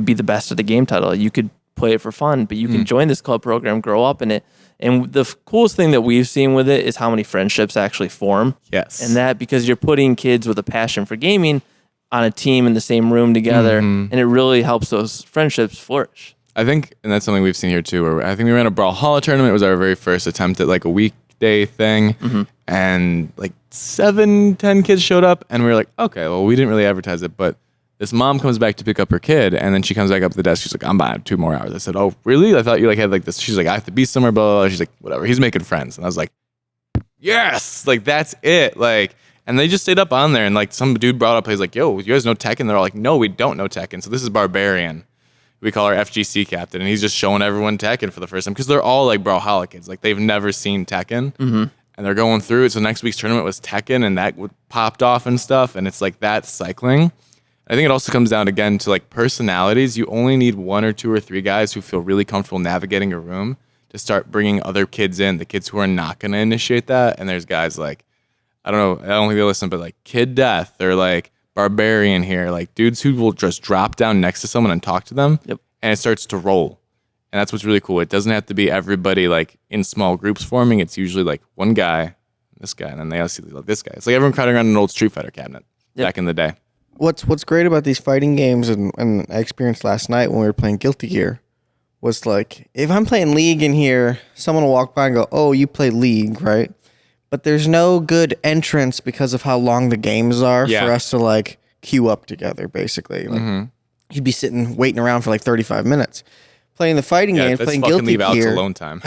be the best at the game title. You could play it for fun, but you can join this club program, grow up in it. And the coolest thing that we've seen with it is how many friendships actually form. Yes. And that because you're putting kids with a passion for gaming on a team in the same room together, and it really helps those friendships flourish. I think, and that's something we've seen here too, where I think we ran a Brawlhalla tournament. It was our very first attempt at like a weekday thing. And like 7-10 kids showed up, and we were like, okay, well, we didn't really advertise it, but this mom comes back to pick up her kid, and then she comes back up to the desk. She's like, I'm buying 2 more hours. I said, oh, really? I thought you like had like this. She's like, I have to be somewhere, blah, blah, blah. She's like, whatever. He's making friends. And I was like, yes, like that's it. Like, and they just stayed up on there, and like some dude brought up, he's like, yo, you guys know Tekken? They're all like, no, we don't know Tekken. So this is Barbarian. We call our FGC captain, and he's just showing everyone Tekken for the first time because they're all like Brawlhalla kids. Like they've never seen Tekken. And they're going through it. So next week's tournament was Tekken, and that popped off and stuff. And it's like that cycling. I think it also comes down again to like personalities. You only need 1 or 2 or 3 guys who feel really comfortable navigating a room to start bringing other kids in. The kids who are not going to initiate that. And there's guys like, I don't think they listen, but like Kid Death or like Barbarian here, like dudes who will just drop down next to someone and talk to them. Yep. And it starts to roll. And that's what's really cool. It doesn't have to be everybody like in small groups forming. It's usually like one guy, this guy, and then they also see like this guy. It's like everyone crowding around an old Street Fighter cabinet back in the day. What's great about these fighting games, and I experienced last night when we were playing Guilty Gear, was like, if I'm playing League in here, someone will walk by and go, oh, you play League, right? But there's no good entrance because of how long the games are for us to like queue up together, basically. Like, you'd be sitting waiting around for like 35 minutes. Playing the fighting games, playing Guilty leave Alex Gear. alone time.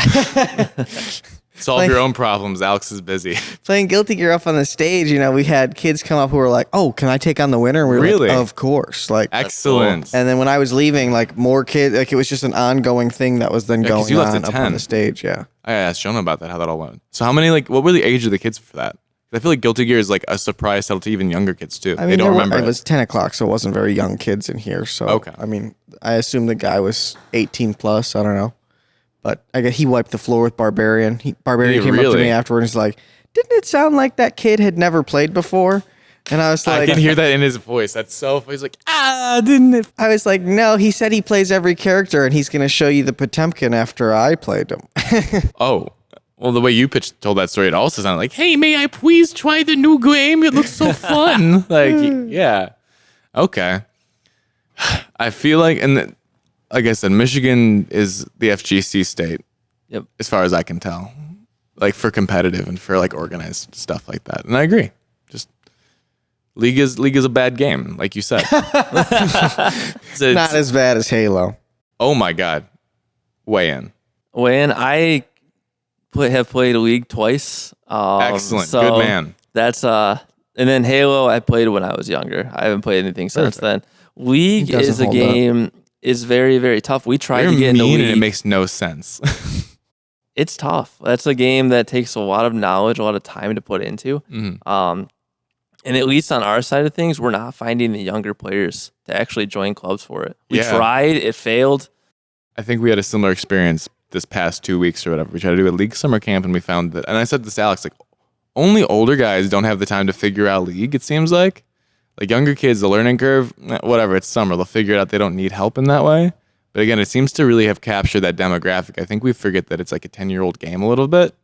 Solve your own problems. Alex is busy. Playing Guilty Gear up on the stage, we had kids come up who were like, oh, can I take on the winner? And we were Really? like, of course. Like, Excellent. and then when I was leaving, like more kids, like it was just an ongoing thing that was then 'cause going you left on at up 10. on the stage. Yeah. I asked Jonah about that, how that all went. So how many, like, what were the age of the kids for that? I feel like Guilty Gear is like a surprise title to even younger kids too. I mean, they don't remember it was 10 o'clock, so it wasn't very young kids in here. So, Okay. I mean, I assume the guy was 18 plus. I don't know. But I guess he wiped the floor with Barbarian. Barbarian came up to really? me afterwards and was like, didn't it sound like that kid had never played before? And I was like, I can hear that in his voice. That's so funny. He's like, didn't it? I was like, no, he said he plays every character and he's going to show you the Potemkin after I played him. Oh. Well, the way you told that story, it also sounded like, hey, may I please try the new game? It looks so fun. Like, yeah. Okay. I feel like, like I said, Michigan is the FGC state. Yep. As far as I can tell. Like, for competitive and for, like, organized stuff like that. And I agree. Just, League is a bad game, like you said. It's Not as bad as Halo. Oh, my God. Weigh in. I have played League twice. Excellent. So Good man. That's and then Halo I played when I was younger. I haven't played anything since then. League Doesn't is a hold game is very, very tough. We tried You're to get into mean League. and it makes no sense. It's tough. That's a game that takes a lot of knowledge, a lot of time to put into. Mhm. And at least on our side of things, we're not finding the younger players to actually join clubs for it. We Yeah. tried, it failed. I think we had a similar experience this past 2 weeks or whatever. We tried to do a League summer camp and we found that, and I said this to Alex, like, only older guys don't have the time to figure out League, it seems like. Like, younger kids, the learning curve, whatever, it's summer. They'll figure it out. They don't need help in that way. But again, it seems to really have captured that demographic. I think we forget that it's like a 10-year-old game a little bit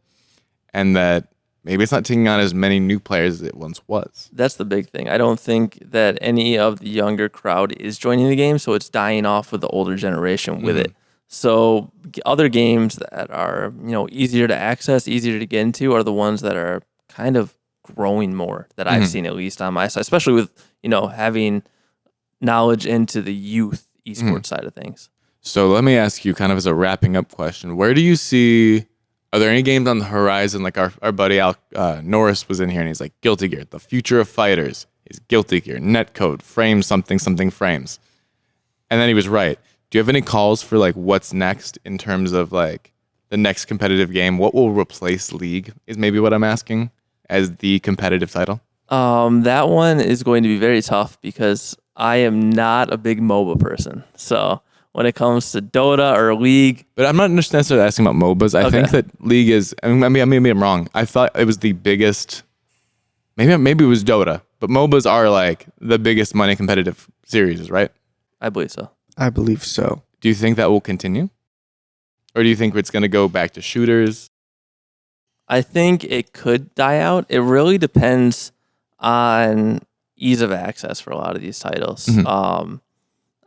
and that maybe it's not taking on as many new players as it once was. That's the big thing. I don't think that any of the younger crowd is joining the game, so it's dying off with the older generation with it. So other games that are, easier to access, easier to get into are the ones that are kind of growing more that I've seen, at least on my side, especially with, having knowledge into the youth esports side of things. So let me ask you kind of as a wrapping up question. Where do you see, are there any games on the horizon? Like our buddy Norris was in here and he's like, Guilty Gear, the future of fighters is Guilty Gear, netcode, frame something frames. And then he was right. Do you have any calls for like what's next in terms of like the next competitive game? What will replace League is maybe what I'm asking as the competitive title? That one is going to be very tough because I am not a big MOBA person. So when it comes to Dota or League. But I'm not necessarily asking about MOBAs. I think that League is, maybe I'm wrong. I thought it was the biggest, maybe it was Dota, but MOBAs are like the biggest money competitive series, right? I believe so. I believe so. Do you think that will continue? Or do you think it's going to go back to shooters? I think it could die out. It really depends on ease of access for a lot of these titles.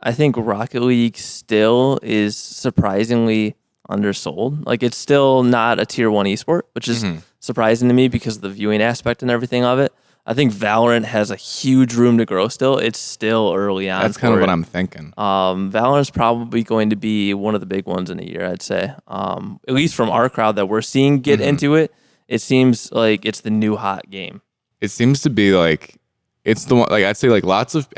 I think Rocket League still is surprisingly undersold. Like, it's still not a tier 1 esport, which is surprising to me because of the viewing aspect and everything of it. I think Valorant has a huge room to grow still. It's still early on. That's kind of what I'm thinking. Valorant's probably going to be one of the big ones in a year, I'd say. At least from our crowd that we're seeing get into it, it seems like it's the new hot game. It seems to be like, it's the one, like I'd say like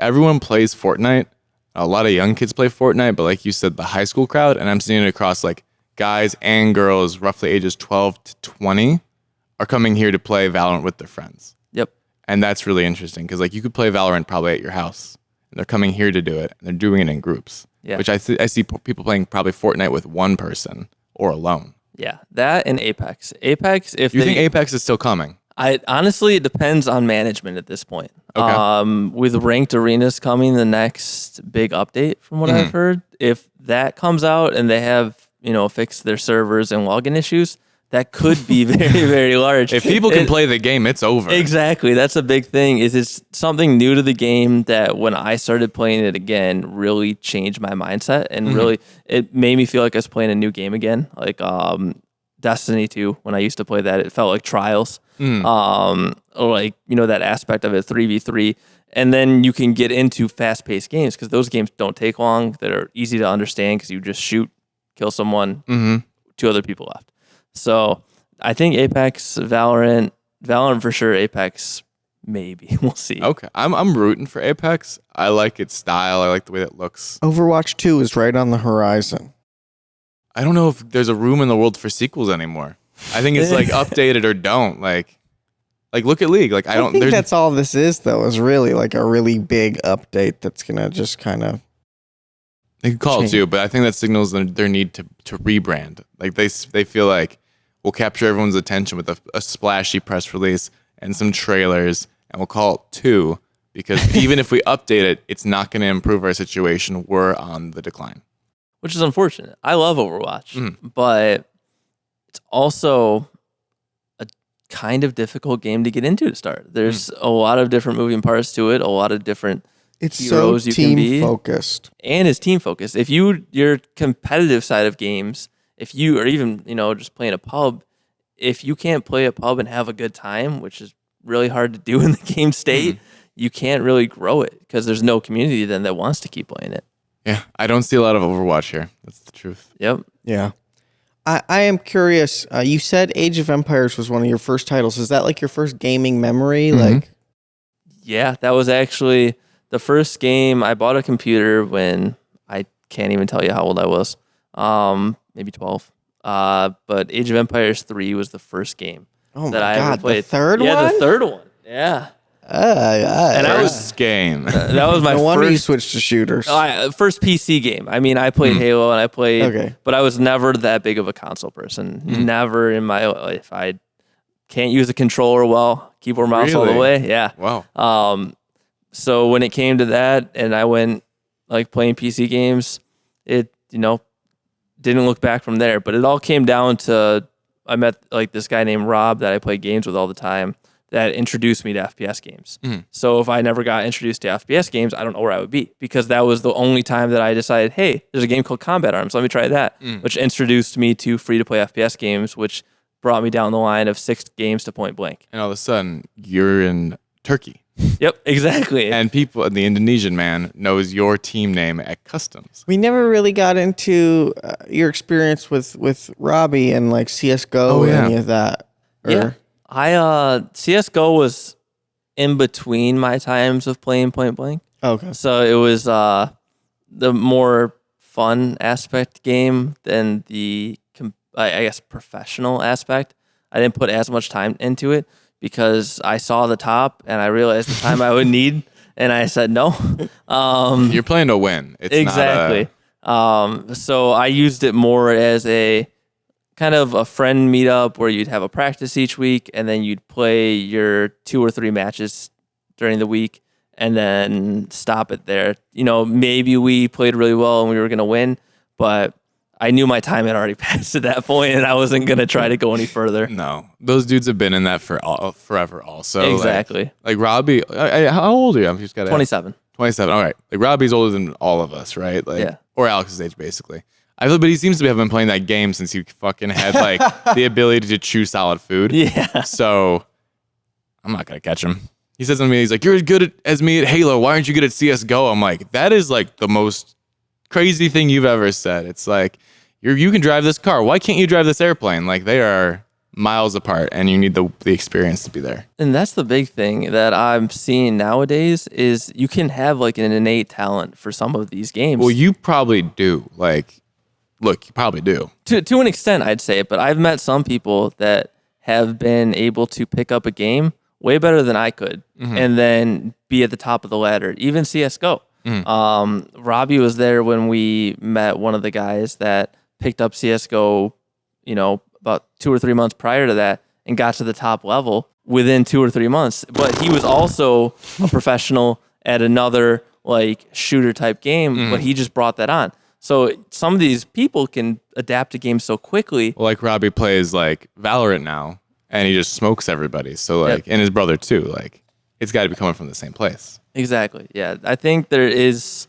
everyone plays Fortnite. A lot of young kids play Fortnite, but like you said, the high school crowd, and I'm seeing it across like guys and girls roughly ages 12 to 20 are coming here to play Valorant with their friends. Yep. And that's really interesting because like you could play Valorant probably at your house, and they're coming here to do it, and they're doing it in groups. Yeah. Which I see people playing probably Fortnite with one person or alone. Yeah, that and Apex. You think Apex is still coming? Honestly, it depends on management at this point. Okay. With ranked arenas coming, the next big update from what I've heard, if that comes out and they have fixed their servers and login issues, that could be very, very large. If people can play the game, it's over. Exactly. That's a big thing. It's something new to the game that when I started playing it again, really changed my mindset and really it made me feel like I was playing a new game again. Like Destiny 2, when I used to play that, it felt like Trials. Like, that aspect of it, 3v3. And then you can get into fast-paced games because those games don't take long. They're easy to understand because you just shoot, kill someone, 2 other people left. So I think Apex, Valorant for sure, Apex maybe. We'll see. Okay. I'm rooting for Apex. I like its style. I like the way it looks. Overwatch 2 is right on the horizon. I don't know if there's a room in the world for sequels anymore. I think it's like updated or don't. Like, Like, look at League. Like, I think that's all this is, though, is really like a really big update that's going to just kind of... They could call it too, but I think that signals their need to rebrand. Like, they feel like we'll capture everyone's attention with a splashy press release and some trailers, and we'll call it 2, because even if we update it, it's not going to improve our situation. We're on the decline. Which is unfortunate. I love Overwatch, but it's also a kind of difficult game to get into to start. There's a lot of different moving parts to it, a lot of different heroes you can be. It's so team-focused. And it's team-focused. If your competitive side of games, if you, or even, just playing a pub, if you can't play a pub and have a good time, which is really hard to do in the game state, you can't really grow it because there's no community then that wants to keep playing it. Yeah, I don't see a lot of Overwatch here. That's the truth. Yep. Yeah. I am curious. You said Age of Empires was one of your first titles. Is that like your first gaming memory? Yeah, that was actually the first game. I bought a computer when I can't even tell you how old I was. Maybe 12. But Age of Empires 3 was the first game that I ever played. The third one? Yeah, the third one. Yeah. And first game. That was my no wonder first. You switched to shooters. First PC game. I mean, I played Halo and I played, Okay. but I was never that big of a console person. Never in my life. I can't use a controller well, keyboard mouse all the way. Yeah. Wow. So when it came to that, and I went like playing PC games, it didn't look back from there. But it all came down to I met like this guy named Rob that I play games with all the time, that introduced me to FPS games. So if I never got introduced to FPS games, I don't know where I would be, because that was the only time that I decided, hey, there's a game called Combat Arms. Let me try that, which introduced me to free-to-play FPS games, which brought me down the line of 6 games to Point Blank. And all of a sudden, you're in Turkey. Yep, exactly. And people, the Indonesian man, knows your team name at Customs. We never really got into your experience with Robbie and like CSGO or any of that. Yeah. CSGO was in between my times of playing Point Blank. Okay. So it was the more fun aspect game than the, I guess, professional aspect. I didn't put as much time into it because I saw the top and I realized the time I would need, and I said no. You're playing to win. It's exactly. So I used it more as a kind of a friend meetup where you'd have a practice each week, and then you'd play your 2 or 3 matches during the week and then stop it there. Maybe we played really well and we were going to win, but I knew my time had already passed at that point, and I wasn't going to try to go any further. No, those dudes have been in that for forever also. Exactly. Like Robbie, how old are you? I'm just got 27. 27. All right. Like Robbie's older than all of us, right? Like, yeah. Or Alex's age, basically. But he seems to have been playing that game since he fucking had like the ability to chew solid food. Yeah. So I'm not gonna catch him. He says to me, he's like, "You're as good as me at Halo. Why aren't you good at CS:GO?" I'm like, that is like the most crazy thing you've ever said. It's like you can drive this car. Why can't you drive this airplane? Like they are miles apart, and you need the experience to be there. And that's the big thing that I'm seeing nowadays is you can have like an innate talent for some of these games. Well, you probably do. Look, you probably do. To an extent, I'd say, but I've met some people that have been able to pick up a game way better than I could, and then be at the top of the ladder. Even CS:GO. Robbie was there when we met one of the guys that picked up CS:GO, about 2 or 3 months prior to that, and got to the top level within 2 or 3 months. But he was also a professional at another like shooter type game, but he just brought that on. So some of these people can adapt to games so quickly. Well, like Robbie plays like Valorant now, and he just smokes everybody. So like, and his brother too. Like, it's got to be coming from the same place. Exactly. Yeah, I think there is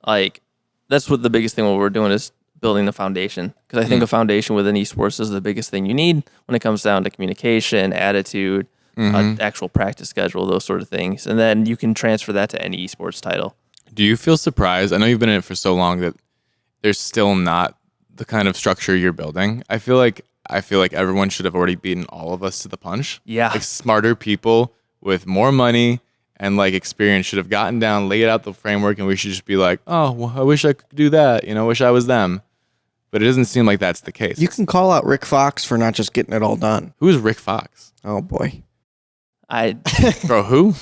that's what the biggest thing what we're doing is building the foundation, because I think a foundation within esports is the biggest thing you need when it comes down to communication, attitude, actual practice schedule, those sort of things, and then you can transfer that to any esports title. Do you feel surprised? I know you've been in it for so long that there's still not the kind of structure you're building. I feel like everyone should have already beaten all of us to the punch. Yeah. Like smarter people with more money and like experience should have gotten down, laid out the framework, and we should just be like, oh, well, I wish I could do that. Wish I was them. But it doesn't seem like that's the case. You can call out Rick Fox for not just getting it all done. Who's Rick Fox? Oh boy. Bro, who?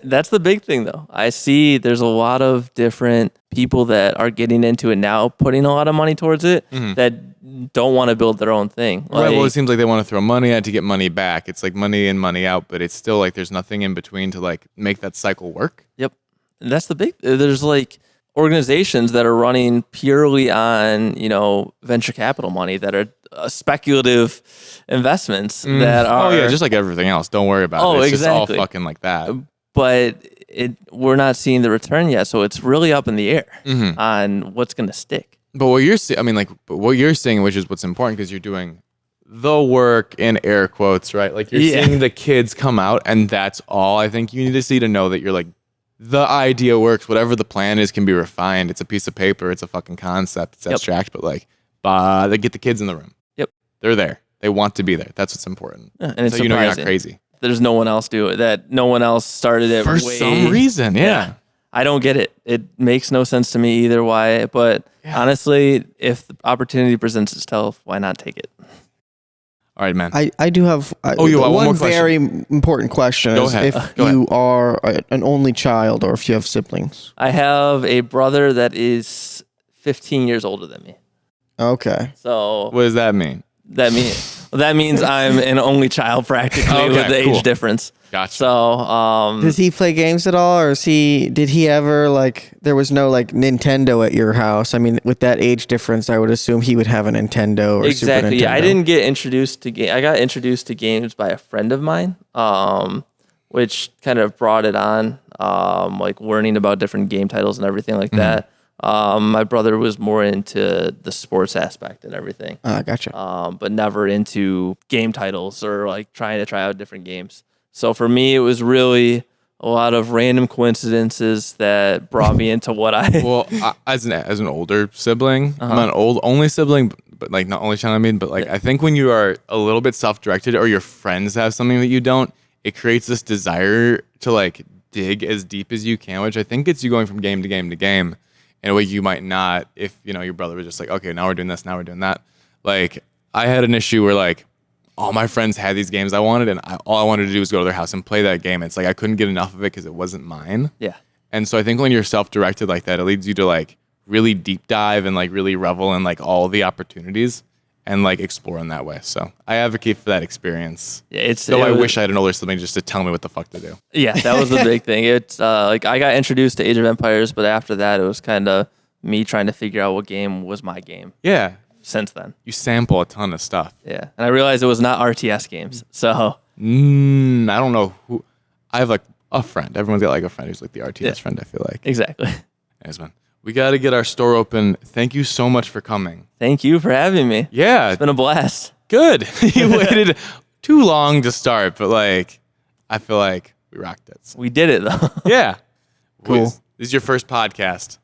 That's the big thing, though. I see there's a lot of different people that are getting into it now, putting a lot of money towards it, that don't want to build their own thing. Right. Well, it seems like they want to throw money at to get money back. It's like money in, money out, but it's still like there's nothing in between to like make that cycle work. Yep. And that's the big. There's like organizations that are running purely on venture capital money that are speculative investments that are. Oh yeah, just like everything else. Don't worry about it. It's exactly. just all fucking like that. But we're not seeing the return yet, so it's really up in the air on what's going to stick. But what you're saying, what you're saying, which is what's important, because you're doing the work in air quotes, right? Like you're seeing the kids come out, and that's all I think you need to see to know that you're like, the idea works. Whatever the plan is can be refined. It's a piece of paper. It's a fucking concept. It's abstract, but like, they get the kids in the room. Yep. They're there. They want to be there. That's what's important. Yeah, and it's so you're not crazy. There's no one else do it. That no one else started it for some reason. Yeah. I don't get it. It makes no sense to me either. Why? But honestly, if the opportunity presents itself, why not take it? All right, man. I do have one more very important question. Go ahead. If you are an only child or if you have siblings. I have a brother that is 15 years older than me. Okay. So what does that mean? That means I'm an only child practically with the age difference. Gotcha. So, does he play games at all, or did he ever there was no Nintendo at your house? I mean, with that age difference, I would assume he would have a Nintendo or Super Nintendo. Yeah, I didn't get introduced to I got introduced to games by a friend of mine, which kind of brought it on, like learning about different game titles and everything like that. My brother was more into the sports aspect and everything. Gotcha. But never into game titles or like trying to try out different games. So for me, it was really a lot of random coincidences that brought me into what I. Well, as an older sibling, I'm an only sibling, but like not only child. I mean, but like I think when you are a little bit self-directed or your friends have something that you don't, it creates this desire to like dig as deep as you can, which I think gets you going from game to game to game in a way you might not if your brother was just like, okay, now we're doing this, now we're doing that. Like I had an issue where like all my friends had these games I wanted, and all I wanted to do was go to their house and play that game. It's like I couldn't get enough of it because it wasn't mine. Yeah. And so I think when you're self-directed like that, it leads you to like really deep dive and like really revel in like all the opportunities and like explore in that way. So I advocate for that experience. Yeah, I wish I had an older sibling just to tell me what the fuck to do. Yeah, that was the big thing. It's like I got introduced to Age of Empires, but after that, it was kind of me trying to figure out what game was my game. Yeah. Since then, you sample a ton of stuff. Yeah, and I realized it was not RTS games. So I don't know who. I have like a friend. Everyone's got like a friend who's like the RTS friend. I feel like exactly. Anyways, man, we got to get our store open. Thank you so much for coming. Thank you for having me. Yeah, it's been a blast. Good. You waited too long to start, but like I feel like we rocked it. We did it though. Yeah, cool. This is your first podcast.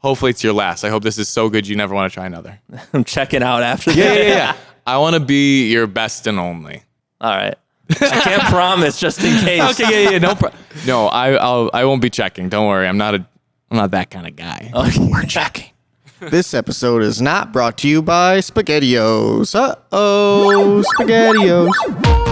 Hopefully it's your last. I hope this is so good you never want to try another. I'm checking out after that. Yeah. I want to be your best and only. All right. I can't promise just in case. Okay, yeah. No, I won't be checking. Don't worry. I'm not that kind of guy. Okay. We're checking. This episode is not brought to you by SpaghettiOs. Uh-oh, SpaghettiOs.